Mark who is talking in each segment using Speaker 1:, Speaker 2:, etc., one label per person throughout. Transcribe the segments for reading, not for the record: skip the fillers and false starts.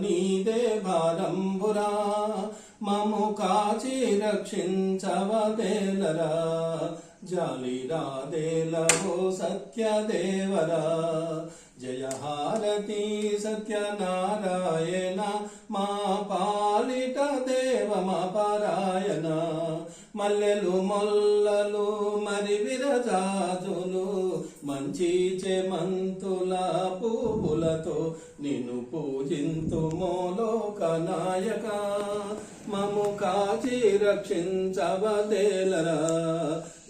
Speaker 1: నీదే భారంబురా మము కాచి రక్షించవదేలరా జాలి రాదేలవో సత్యదేవరా జయ హారతి సత్యనారాయణ మా పాలిట దేవ మా పారాయణ మల్లెలు మొల్లలు మరి విరజాజులు మంచి చెమంతుల పువ్వులతో నిన్ను పూజింతుమో లోకనాయక మము కాచి రక్షించవదేలరా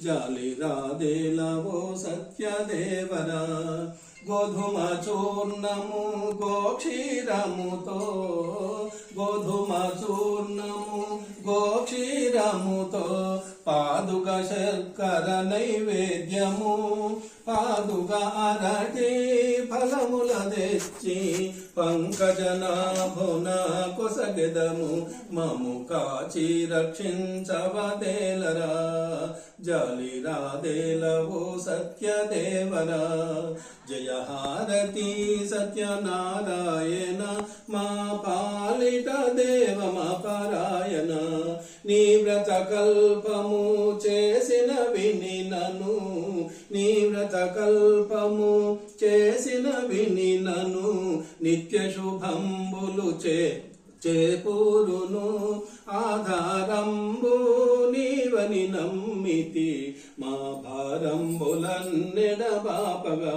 Speaker 1: జాలి రాదేలవో సత్యదేవరా గోధుమ చూర్ణము గోక్షీరముతో గోధుమ చూర్ణము గోక్షీరముతో పాదుక శర్కర నైవేద్యము పాదుక అరటి ఫలముల తెచ్చి పంకజనాభున కొసగెదము మము కాచి రక్షించవదేలరా జాలి రాదేలవో సత్యదేవరా జయ హారతి సత్యనారాయణ మా పాలిట దేవ మా పారాయణ నీ వ్రత కల్పము చేసిన వినినను నీ వ్రత కల్పము చేసిన వినినను నిత్య శుభంబులు చేపూరును ఆధారంబు నీవని నమ్మితి మా భారంబులన్నెడబాపగా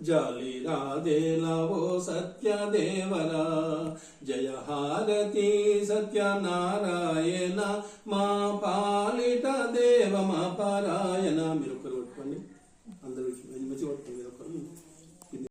Speaker 1: జాలి రాదేలవో సత్యదేవరా జయ హారతి సత్యనారాయణ మా పాలిట దేవ మా పారాయణ. మీరు ఒక్కరు కొట్టుకోండి, అందరూ మంచి కొట్టుకోండి.